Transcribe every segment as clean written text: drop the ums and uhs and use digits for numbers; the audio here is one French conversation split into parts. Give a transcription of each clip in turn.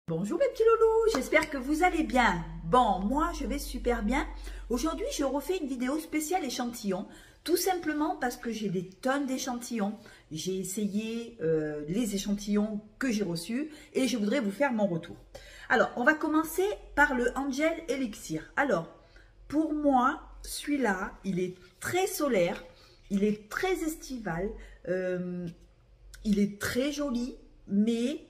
Bonjour mes petits loulous, j'espère que vous allez bien. Bon, moi je vais super bien. Aujourd'hui je refais une vidéo spéciale échantillon, tout simplement parce que j'ai des tonnes d'échantillons. J'ai essayé les échantillons que j'ai reçus et je voudrais vous faire mon retour. Alors, on va commencer par le Angel Elixir. Alors, pour moi, celui-là, il est très solaire, il est très estival, il est très joli, mais...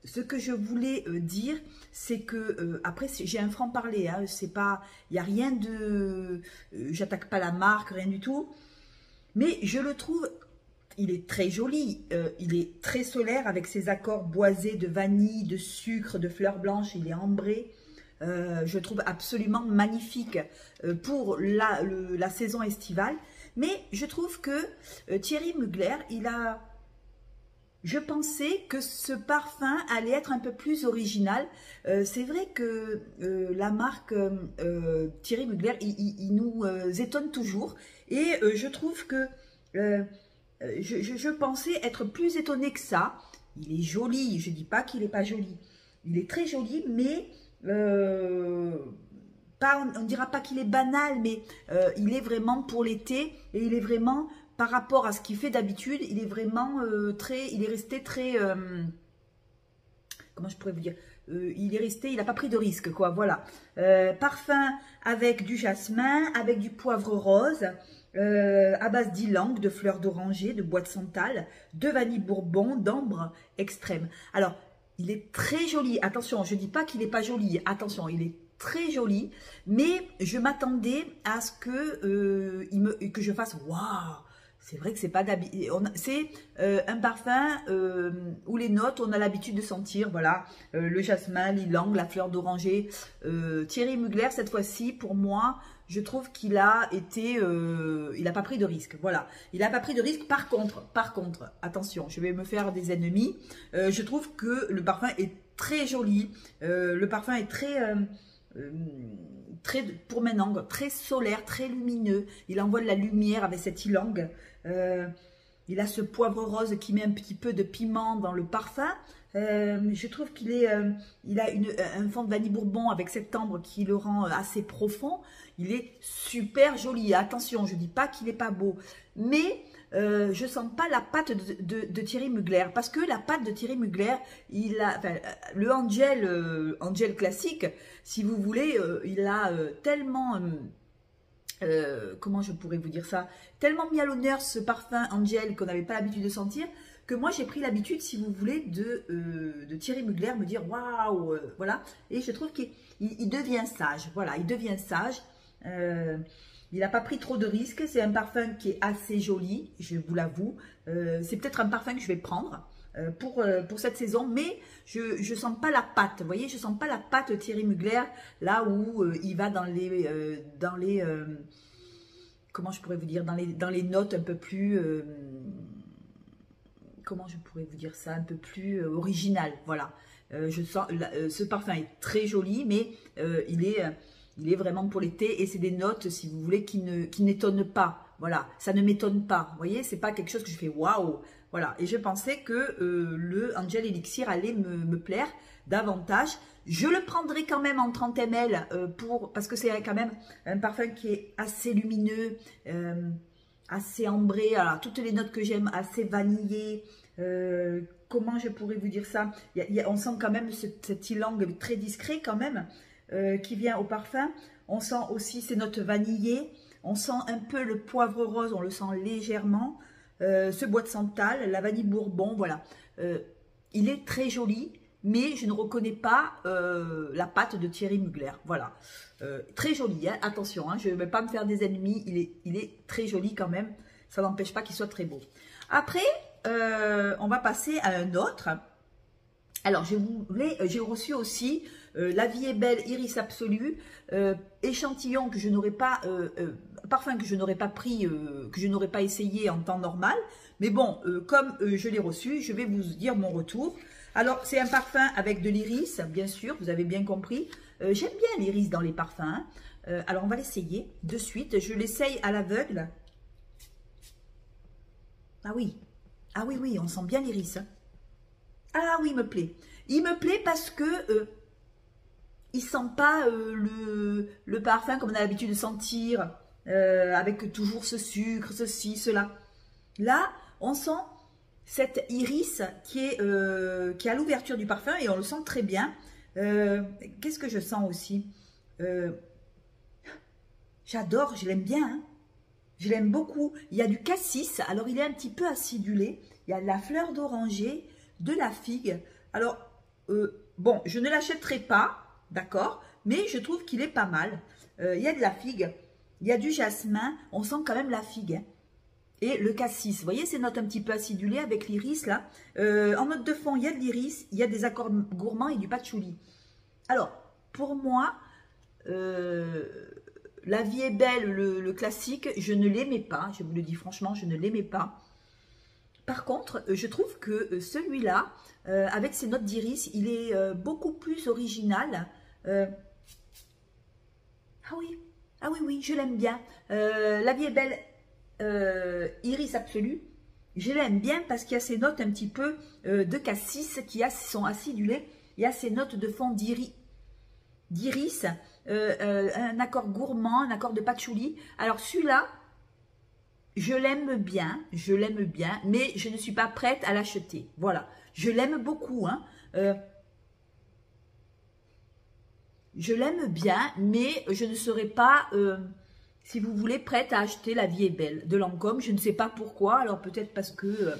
ce que je voulais dire, c'est que, après, j'ai un franc-parler, hein, c'est pas, il n'y a rien de, j'attaque pas la marque, rien du tout, mais je le trouve, il est très joli, il est très solaire avec ses accords boisés de vanille, de sucre, de fleurs blanches, il est ambré, je le trouve absolument magnifique pour la saison estivale, mais je trouve que Thierry Mugler, je pensais que ce parfum allait être un peu plus original. C'est vrai que la marque Thierry Mugler, il nous étonne toujours. Et je trouve que je pensais être plus étonnée que ça. Il est joli, je ne dis pas qu'il n'est pas joli. Il est très joli, mais on ne dira pas qu'il est banal, mais il est vraiment pour l'été et il est vraiment... par rapport à ce qu'il fait d'habitude, il est vraiment il est resté très, comment je pourrais vous dire, il n'a pas pris de risque, quoi, voilà. Parfum avec du jasmin, avec du poivre rose, à base d'ylang, de fleurs d'oranger, de bois de santal, de vanille bourbon, d'ambre extrême. Alors, il est très joli, attention, je ne dis pas qu'il n'est pas joli, attention, il est très joli, mais je m'attendais à ce que je fasse « waouh ». C'est vrai que c'est pas d'habitude. C'est un parfum où les notes, on a l'habitude de sentir, voilà, le jasmin, l'ylang, la fleur d'oranger. Thierry Mugler, cette fois-ci, pour moi, je trouve qu'il a été, il n'a pas pris de risque. Voilà, il n'a pas pris de risque. Par contre, attention, je vais me faire des ennemis. Je trouve que le parfum est très joli. Le parfum est très, pour maintenant, très solaire, très lumineux. Il envoie de la lumière avec cet ylang. Il a ce poivre rose qui met un petit peu de piment dans le parfum. Je trouve il a un fond de vanille bourbon avec cet ambre qui le rend assez profond. Il est super joli. Attention, je ne dis pas qu'il n'est pas beau, mais je ne sens pas la patte de Thierry Mugler, parce que la patte de Thierry Mugler, le Angel classique, si vous voulez, il a tellement... comment je pourrais vous dire ça, tellement mis à l'honneur ce parfum Angel qu'on n'avait pas l'habitude de sentir, que moi j'ai pris l'habitude, si vous voulez, de Thierry Mugler, me dire waouh, voilà, et je trouve qu'il devient sage, voilà, il devient sage, il n'a pas pris trop de risques, c'est un parfum qui est assez joli, je vous l'avoue, c'est peut-être un parfum que je vais prendre pour cette saison, mais je sens pas la patte, vous voyez, je sens pas la patte Thierry Mugler, là où il va dans les comment je pourrais vous dire, dans les notes un peu plus, comment je pourrais vous dire ça, un peu plus original, voilà. Je sens, ce parfum est très joli, mais il est vraiment pour l'été, et c'est des notes, si vous voulez, qui n'étonnent pas, voilà, ça ne m'étonne pas, vous voyez, c'est pas quelque chose que je fais waouh. Voilà, et je pensais que le Angel Elixir allait me plaire davantage. Je le prendrai quand même en 30 ml parce que c'est quand même un parfum qui est assez lumineux, assez ambré. Alors, toutes les notes que j'aime, assez vanillées. Comment je pourrais vous dire ça, on sent quand même cet ylang très discret quand même qui vient au parfum. On sent aussi ces notes vanillées. On sent un peu le poivre rose, on le sent légèrement. Ce bois de santal, la vanille bourbon, voilà. Il est très joli, mais je ne reconnais pas la patte de Thierry Mugler, voilà. Très joli, hein, attention, hein, je ne vais pas me faire des ennemis, il est très joli quand même, ça n'empêche pas qu'il soit très beau. Après, on va passer à un autre. Alors, j'ai reçu aussi La vie est belle, Iris absolue, échantillon que je n'aurais pas, parfum que je n'aurais pas pris, que je n'aurais pas essayé en temps normal. Mais bon, comme je l'ai reçu, je vais vous dire mon retour. Alors, c'est un parfum avec de l'iris, bien sûr, vous avez bien compris. J'aime bien l'iris dans les parfums. Hein. Alors, on va l'essayer de suite. Je l'essaye à l'aveugle. Ah oui, oui, on sent bien l'iris. Hein. Ah oui, il me plaît. Il me plaît parce que il sent pas le parfum comme on a l'habitude de sentir, avec toujours ce sucre, ceci, cela. Là, on sent cette iris qui est à l'ouverture du parfum et on le sent très bien. Qu'est-ce que je sens aussi? J'adore, je l'aime bien, hein. Je l'aime beaucoup. Il y a du cassis, alors il est un petit peu acidulé. Il y a de la fleur d'oranger, de la figue. Alors, bon, je ne l'achèterai pas, d'accord, mais je trouve qu'il est pas mal. Il y a de la figue, il y a du jasmin, on sent quand même la figue, hein. Et le cassis, vous voyez ces notes un petit peu acidulées avec l'iris là. En note de fond, il y a de l'iris, il y a des accords gourmands et du patchouli. Alors, pour moi, La vie est belle, le classique, je ne l'aimais pas, je vous le dis franchement, je ne l'aimais pas. Par contre, je trouve que celui-là, avec ses notes d'iris, il est beaucoup plus original. Ah oui, je l'aime bien. La vie est belle, iris absolu. Je l'aime bien parce qu'il y a ces notes un petit peu de cassis qui sont acidulées. Il y a ces notes de fond d'iris, un accord gourmand, un accord de patchouli. Alors celui-là, je l'aime bien, mais je ne suis pas prête à l'acheter. Voilà, je l'aime beaucoup, hein. Je l'aime bien, mais je ne serai pas, si vous voulez, prête à acheter La vie est belle de Lancôme. Je ne sais pas pourquoi. Alors peut-être parce que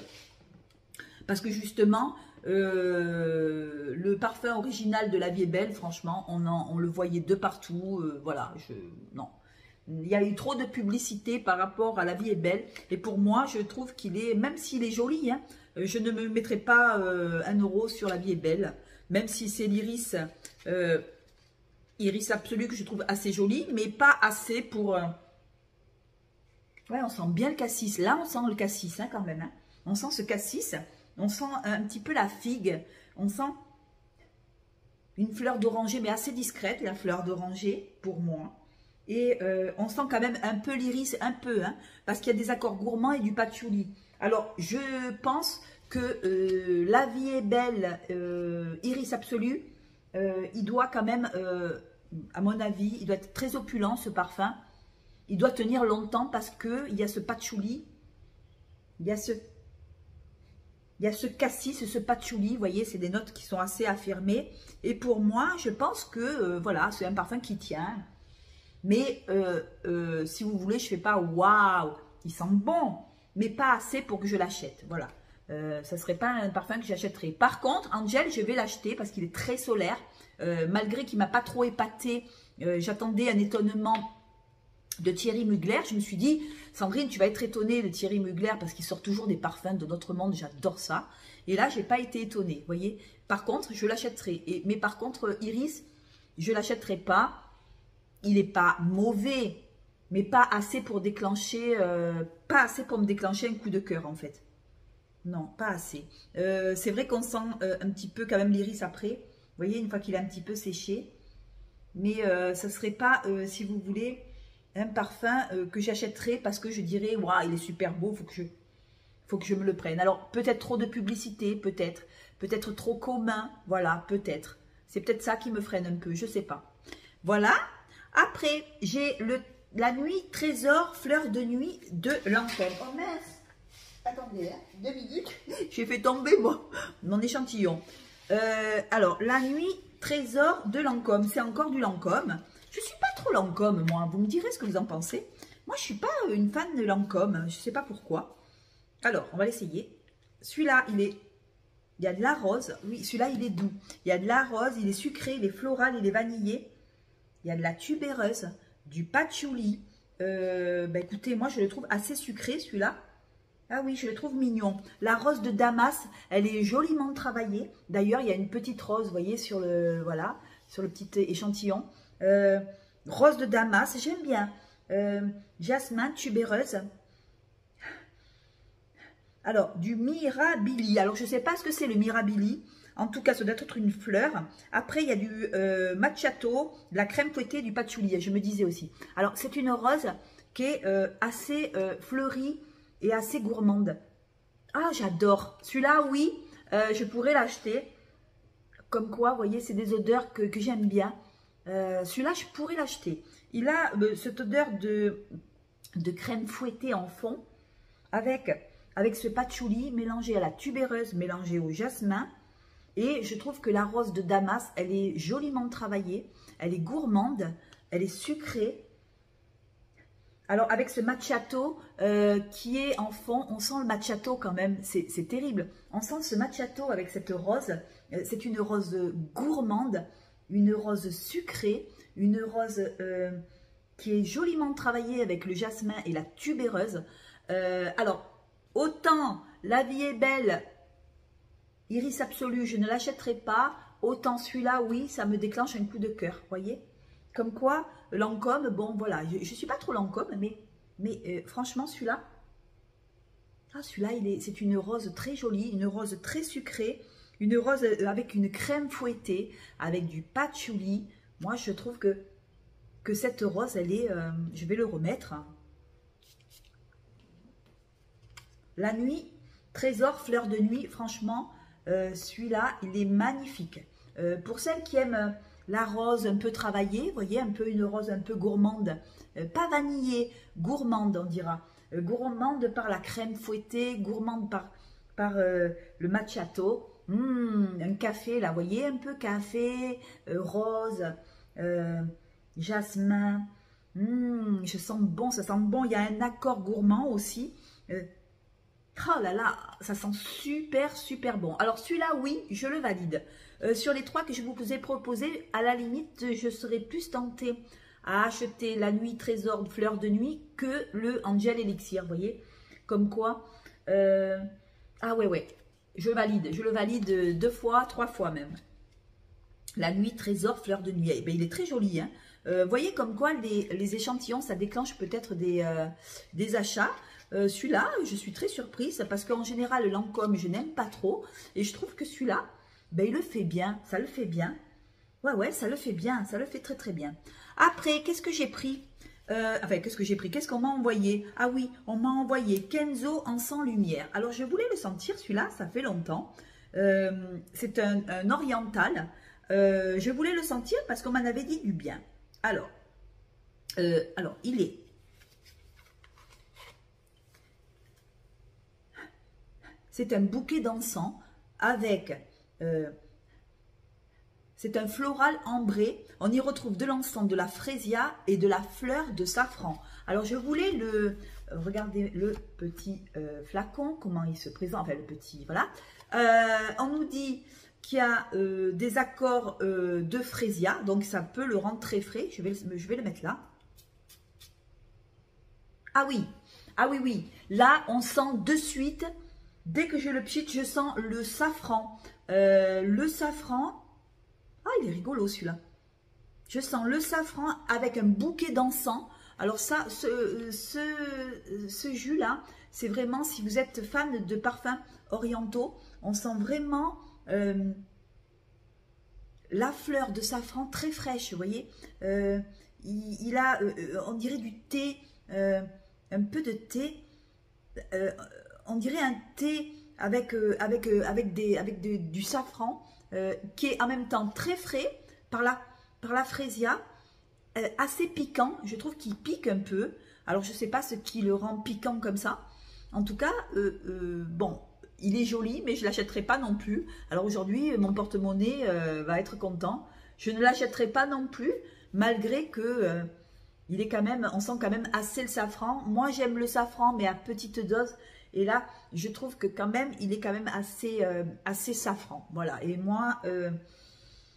justement, le parfum original de La vie est belle, franchement, on le voyait de partout. Voilà, non. Il y a eu trop de publicité par rapport à La vie est belle. Et pour moi, je trouve qu'il est, même s'il est joli, hein, je ne me mettrai pas 1 euro sur La vie est belle. Même si c'est l'iris, iris absolu que je trouve assez joli, mais pas assez pour... Ouais, on sent bien le cassis. Là, on sent le cassis, hein, quand même. Hein. On sent ce cassis. On sent un petit peu la figue. On sent une fleur d'oranger, mais assez discrète, la fleur d'oranger, pour moi. Et on sent quand même un peu l'iris, un peu, hein, parce qu'il y a des accords gourmands et du patchouli. Alors, je pense que La vie est belle, iris absolu, il doit quand même, à mon avis, il doit être très opulent, ce parfum. Il doit tenir longtemps parce qu'il y a ce patchouli, il y a ce cassis, ce patchouli, vous voyez, c'est des notes qui sont assez affirmées. Et pour moi, je pense que, voilà, c'est un parfum qui tient. Mais si vous voulez, je ne fais pas waouh, il sent bon, mais pas assez pour que je l'achète. Voilà, ça ne serait pas un parfum que j'achèterais. Par contre, Angel, je vais l'acheter parce qu'il est très solaire. Malgré qu'il ne m'a pas trop épaté, j'attendais un étonnement de Thierry Mugler. Je me suis dit, Sandrine, tu vas être étonnée de Thierry Mugler parce qu'il sort toujours des parfums de notre monde. J'adore ça. Et là, je n'ai pas été étonnée, vous voyez. Par contre, je l'achèterai. Mais par contre, Iris, je ne l'achèterai pas. Il n'est pas mauvais, mais pas assez pour déclencher, pas assez pour me déclencher un coup de cœur en fait. Non, pas assez. C'est vrai qu'on sent un petit peu quand même l'iris après. Vous voyez, une fois qu'il est un petit peu séché. Mais ça ne serait pas, si vous voulez, un parfum que j'achèterais parce que je dirais, waouh, il est super beau, faut que je me le prenne. Alors, peut-être trop de publicité, peut-être trop commun, voilà, peut-être. C'est peut-être ça qui me freine un peu, je ne sais pas. Voilà. Après, j'ai la nuit trésor fleur de nuit de Lancôme. Oh mince, attendez, hein, 2 minutes. J'ai fait tomber mon échantillon. Alors, la nuit trésor de Lancôme, c'est encore du Lancôme. Je ne suis pas trop Lancôme, moi. Vous me direz ce que vous en pensez. Moi, je ne suis pas une fan de Lancôme. Je ne sais pas pourquoi. Alors, on va l'essayer. Celui-là, il y a de la rose. Oui, celui-là, il est doux. Il y a de la rose, il est sucré, il est floral, il est vanillé. Il y a de la tubéreuse, du patchouli. Écoutez, moi, je le trouve assez sucré, celui-là. Ah oui, je le trouve mignon. La rose de Damas, elle est joliment travaillée. D'ailleurs, il y a une petite rose, vous voyez, sur le petit échantillon. Rose de Damas, j'aime bien. Jasmin, tubéreuse. Alors, du Mirabili. Alors, je ne sais pas ce que c'est le Mirabili. En tout cas, ça doit être une fleur. Après, il y a du macchiato, de la crème fouettée, du patchouli. Je me disais aussi. Alors, c'est une rose qui est assez fleurie et assez gourmande. Ah, j'adore. Celui-là, oui, je pourrais l'acheter. Comme quoi, vous voyez, c'est des odeurs que j'aime bien. Celui-là, je pourrais l'acheter. Il a cette odeur de crème fouettée en fond avec ce patchouli mélangé à la tubéreuse, mélangé au jasmin. Et je trouve que la rose de Damas, elle est joliment travaillée, elle est gourmande, elle est sucrée. Alors avec ce macchiato qui est en fond, on sent le macchiato quand même, c'est terrible. On sent ce macchiato avec cette rose, c'est une rose gourmande, une rose sucrée, une rose qui est joliment travaillée avec le jasmin et la tubéreuse. Alors, autant la vie est belle, Iris absolu, je ne l'achèterai pas. Autant celui-là, oui, ça me déclenche un coup de cœur, voyez. Comme quoi, Lancôme, bon voilà, je ne suis pas trop Lancôme, mais franchement, celui-là, c'est une rose très jolie, une rose très sucrée, une rose avec une crème fouettée, avec du patchouli. Moi, je trouve que cette rose, elle est, je vais le remettre. La nuit, trésor, fleur de nuit, franchement, celui-là, il est magnifique. Pour celles qui aiment la rose un peu travaillée, vous voyez, un peu une rose un peu gourmande, pas vanillée, gourmande on dira, gourmande par la crème fouettée, gourmande par le macchiato, un café là, vous voyez, un peu café, rose, jasmin, je sens bon, ça sent bon, il y a un accord gourmand aussi. Oh là là, ça sent super, super bon. Alors celui-là, oui, je le valide. Sur les trois que je vous ai proposés, à la limite, je serais plus tentée à acheter la nuit trésor de fleur de nuit que le Angel Elixir, vous voyez. Comme quoi, ah ouais, je le valide 2 fois, 3 fois même. La nuit trésor fleur de nuit, eh bien, il est très joli, hein. Voyez comme quoi les échantillons, ça déclenche peut-être des achats. Celui-là, je suis très surprise parce qu'en général, le Lancôme, je n'aime pas trop. Et je trouve que celui-là, ben, il le fait bien, ça le fait bien. Ouais, ça le fait bien, ça le fait très très bien. Après, qu'est-ce que j'ai pris? Qu'est-ce qu'on m'a envoyé? Ah oui, on m'a envoyé Kenzo en sans lumière. Alors, je voulais le sentir, celui-là, ça fait longtemps. C'est un oriental. Je voulais le sentir parce qu'on m'en avait dit du bien. Alors, il est... C'est un bouquet d'encens avec... c'est un floral ambré. On y retrouve de l'encens, de la frésia et de la fleur de safran. Alors, je voulais le... regardez le petit flacon, comment il se présente. Enfin, le petit... Voilà. On nous dit qu'il y a des accords de frésia. Donc, ça peut le rendre très frais. Je vais le mettre là. Ah oui. Là, on sent de suite... Dès que je le pchite, je sens le safran. Le safran, ah, il est rigolo celui-là. Je sens le safran avec un bouquet d'encens. Alors ça, ce jus-là, c'est vraiment, si vous êtes fan de parfums orientaux, on sent vraiment la fleur de safran très fraîche, vous voyez. Il a, on dirait du thé, un peu de thé. On dirait un thé avec du safran qui est en même temps très frais par la frésia, assez piquant. Je trouve qu'il pique un peu. Alors, je ne sais pas ce qui le rend piquant comme ça. En tout cas, bon, il est joli, mais je ne l'achèterai pas non plus. Alors aujourd'hui, mon porte-monnaie va être content. Je ne l'achèterai pas non plus, malgré que... il est quand même, on sent quand même assez le safran. Moi, j'aime le safran, mais à petite dose. Et là, je trouve que quand même, il est quand même assez safran. Voilà. Et moi,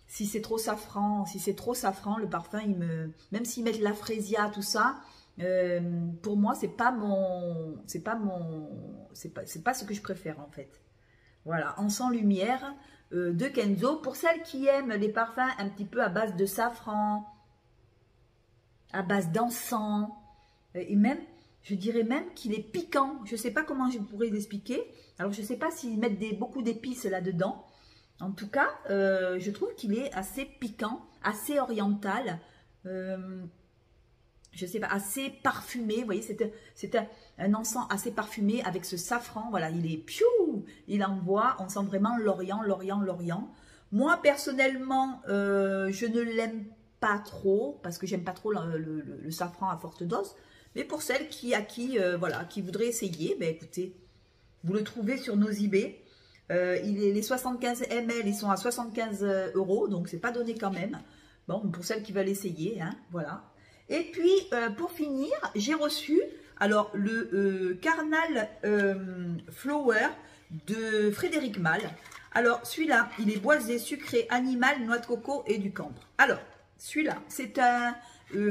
si c'est trop safran, le parfum, même s'ils mettent de la frésia, tout ça, pour moi, c'est pas ce que je préfère en fait. Voilà. En sans lumière de Kenzo. Pour celles qui aiment les parfums un petit peu à base de safran, à base d'encens, et même, je dirais même qu'il est piquant. Je ne sais pas comment je pourrais l'expliquer. Alors, je ne sais pas s'ils mettent beaucoup d'épices là-dedans. En tout cas, je trouve qu'il est assez piquant, assez oriental. Je ne sais pas, assez parfumé. Vous voyez, c'est un encens assez parfumé avec ce safran. Voilà, il est piou, il envoie. On sent vraiment l'Orient. Moi, personnellement, je ne l'aime pas trop, parce que j'aime pas trop le safran à forte dose. Mais pour celles voilà, qui voudraient essayer, ben écoutez, vous le trouvez sur nos eBay. Les 75 ml, ils sont à 75 €, donc c'est pas donné quand même. Bon, pour celles qui veulent essayer, hein, voilà. Et puis, pour finir, j'ai reçu, alors, le Carnal Flower de Frédéric Malle. Alors, celui-là, il est boisé, sucré, animal, noix de coco et du camphre. Alors, celui-là, c'est un...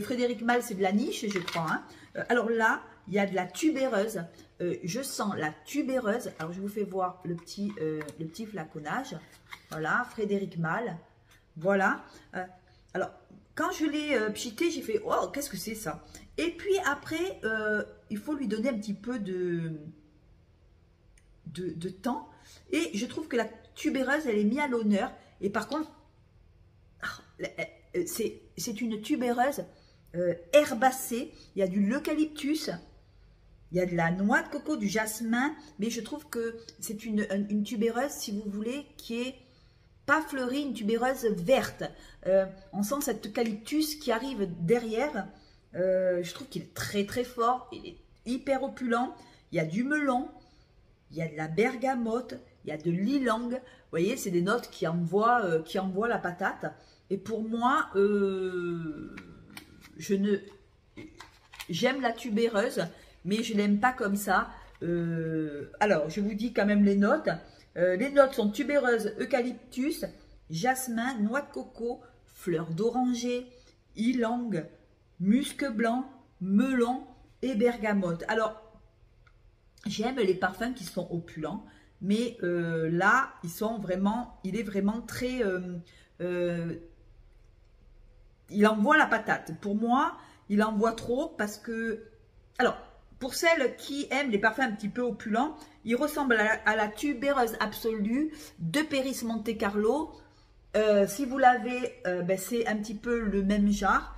Frédéric Malle, c'est de la niche, je crois. Hein. Alors là, il y a de la tubéreuse. Je sens la tubéreuse. Alors, je vous fais voir le petit flaconnage. Voilà, Frédéric Malle. Voilà. Alors, quand je l'ai pchité, j'ai fait « Oh, qu'est-ce que c'est ça ?» Et puis après, il faut lui donner un petit peu de temps. Et je trouve que la tubéreuse, elle est mise à l'honneur. Et par contre, c'est une tubéreuse herbacée. Il y a de l'eucalyptus, il y a de la noix de coco, du jasmin. Mais je trouve que c'est une tubéreuse, si vous voulez, qui est pas fleurie, une tubéreuse verte. On sent cet eucalyptus qui arrive derrière. Je trouve qu'il est très très fort. Il est hyper opulent. Il y a du melon, il y a de la bergamote, il y a de l'ylang. Vous voyez, c'est des notes qui envoient la patate. Et pour moi, j'aime la tubéreuse, mais je l'aime pas comme ça. Alors, je vous dis quand même les notes. Les notes sont tubéreuse, eucalyptus, jasmin, noix de coco, fleur d'oranger, ylang, musc blanc, melon et bergamote. Alors, j'aime les parfums qui sont opulents, mais là, il est vraiment très... il envoie la patate. Pour moi, il envoie trop parce que... Alors, pour celles qui aiment les parfums un petit peu opulents, il ressemble à la tubéreuse absolue de Péris Monte Carlo. Si vous l'avez, ben c'est un petit peu le même genre.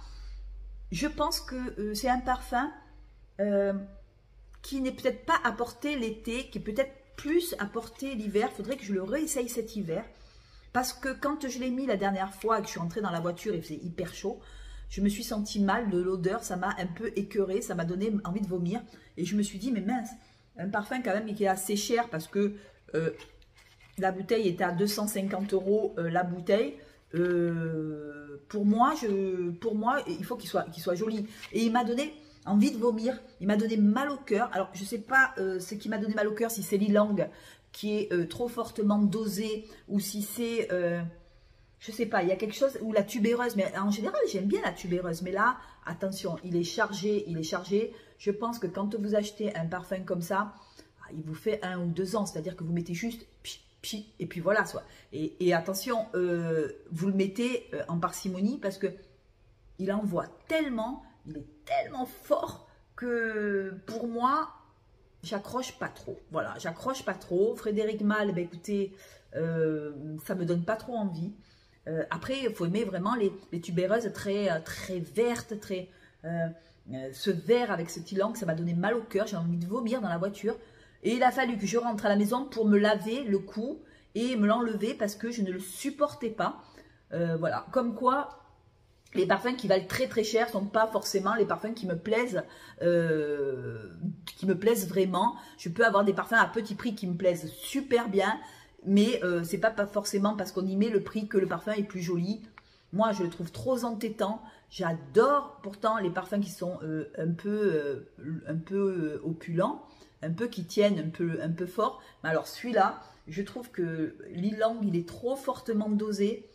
Je pense que c'est un parfum qui n'est peut-être pas apporté l'été, qui est peut-être plus apporté l'hiver. Il faudrait que je le réessaye cet hiver. Parce que quand je l'ai mis la dernière fois et que je suis entrée dans la voiture, il faisait hyper chaud. Je me suis sentie mal de l'odeur, ça m'a un peu écœurée, ça m'a donné envie de vomir. Et je me suis dit, mais mince, un parfum quand même qui est assez cher parce que la bouteille était à 250 € la bouteille. Pour moi, il faut qu'il soit joli. Et il m'a donné envie de vomir, il m'a donné mal au cœur. Alors, je ne sais pas ce qui m'a donné mal au cœur, si c'est l'ylang qui est trop fortement dosé ou si c'est... je sais pas, il y a quelque chose, ou la tubéreuse, mais en général, j'aime bien la tubéreuse, mais là, attention, il est chargé, Je pense que quand vous achetez un parfum comme ça, il vous fait 1 ou 2 ans, c'est-à-dire que vous mettez juste, et puis voilà, soit. Et attention, vous le mettez en parcimonie, parce que il envoie tellement, il est tellement fort, que pour moi, j'accroche pas trop. Voilà, j'accroche pas trop. Frédéric Malle, ben écoutez, ça me donne pas trop envie. Après, il faut aimer vraiment les tubéreuses très vertes, ce vert avec ce ylang, ça m'a donné mal au cœur, j'ai envie de vomir dans la voiture. Et il a fallu que je rentre à la maison pour me laver le cou et me l'enlever parce que je ne le supportais pas. Voilà, comme quoi les parfums qui valent très très cher ne sont pas forcément les parfums qui me plaisent vraiment. Je peux avoir des parfums à petit prix qui me plaisent super bien, mais c'est pas forcément parce qu'on y met le prix que le parfum est plus joli. Moi, je le trouve trop entêtant. J'adore pourtant les parfums qui sont un peu opulents, un peu qui tiennent un peu fort. Mais alors celui-là, je trouve que l'ylang, il est trop fortement dosé.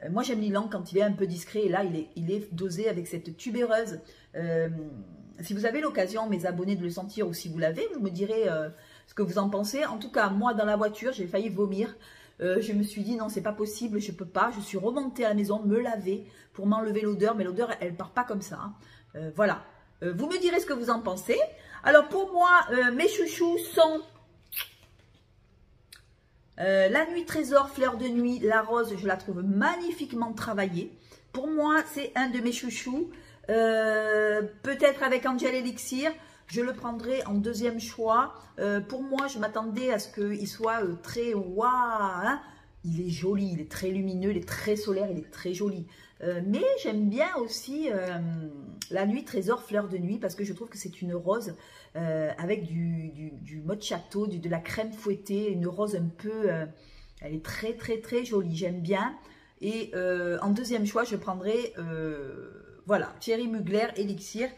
Moi, j'aime l'ylang quand il est un peu discret. Et là, il est dosé avec cette tubéreuse. Si vous avez l'occasion, mes abonnés, de le sentir, ou si vous l'avez, vous me direz ce que vous en pensez. En tout cas, moi, dans la voiture, j'ai failli vomir. Je me suis dit, non, c'est pas possible, je peux pas. Je suis remontée à la maison, me laver pour m'enlever l'odeur. Mais l'odeur, elle part pas comme ça. Hein. Voilà. Vous me direz ce que vous en pensez. Alors, pour moi, mes chouchous sont... la nuit trésor, fleur de nuit, la rose, je la trouve magnifiquement travaillée. Pour moi, c'est un de mes chouchous. Peut-être avec Angel Elixir, je le prendrai en deuxième choix. Pour moi, je m'attendais à ce qu'il soit très waouh. Hein. il est joli, il est très lumineux, il est très solaire, il est très joli. Mais j'aime bien aussi la nuit trésor fleur de nuit parce que je trouve que c'est une rose avec du mocciato, de la crème fouettée, une rose un peu, elle est très très très jolie, j'aime bien. Et en deuxième choix, je prendrai, voilà, Thierry Mugler, Elixir.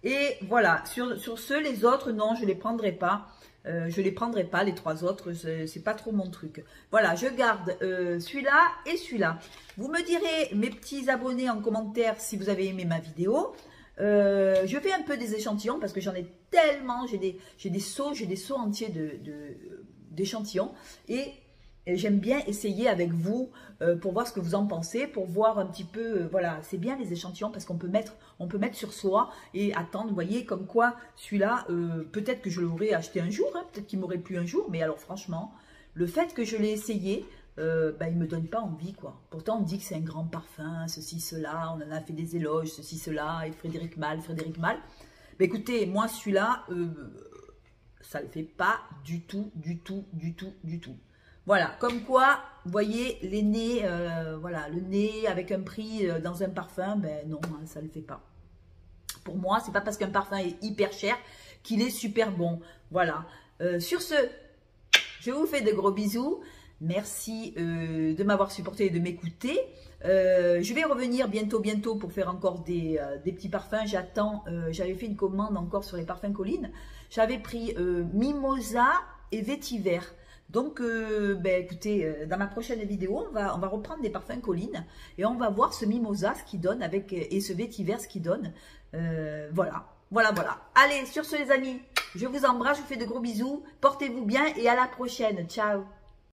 Et voilà, sur ceux, les autres, non, je ne les prendrai pas. Je les prendrai pas, les trois autres, c'est pas trop mon truc. Voilà, je garde celui-là et celui-là. Vous me direz, mes petits abonnés, en commentaire, si vous avez aimé ma vidéo. Je fais un peu des échantillons parce que j'en ai tellement, j'ai des seaux entiers d'échantillons. Et j'aime bien essayer avec vous pour voir ce que vous en pensez, pour voir un petit peu, voilà, c'est bien les échantillons parce qu'on peut mettre sur soi et attendre, vous voyez, comme quoi celui-là, peut-être que je l'aurais acheté un jour, hein, peut-être qu'il m'aurait plu un jour, mais alors franchement, le fait que je l'ai essayé, bah, il ne me donne pas envie, quoi. Pourtant, on dit que c'est un grand parfum, ceci, cela, on en a fait des éloges, ceci, cela, et Frédéric Malle. Mais écoutez, moi, celui-là, ça ne le fait pas du tout. Voilà, comme quoi, vous voyez, les nez, voilà, le nez avec un prix dans un parfum, ben non, hein, ça ne le fait pas. Pour moi, c'est pas parce qu'un parfum est hyper cher qu'il est super bon. Voilà. Sur ce, je vous fais de gros bisous. Merci de m'avoir supporté et de m'écouter. Je vais revenir bientôt pour faire encore des petits parfums. J'attends, j'avais fait une commande encore sur les parfums Colline. J'avais pris Mimosa et Vétiver. Donc, ben, écoutez, dans ma prochaine vidéo, on va reprendre des parfums Colline et on va voir ce Mimosa, ce qu'il donne, et ce Vétiver, ce qu'il donne. Voilà. Allez, sur ce les amis, je vous embrasse, je vous fais de gros bisous. Portez-vous bien et à la prochaine. Ciao.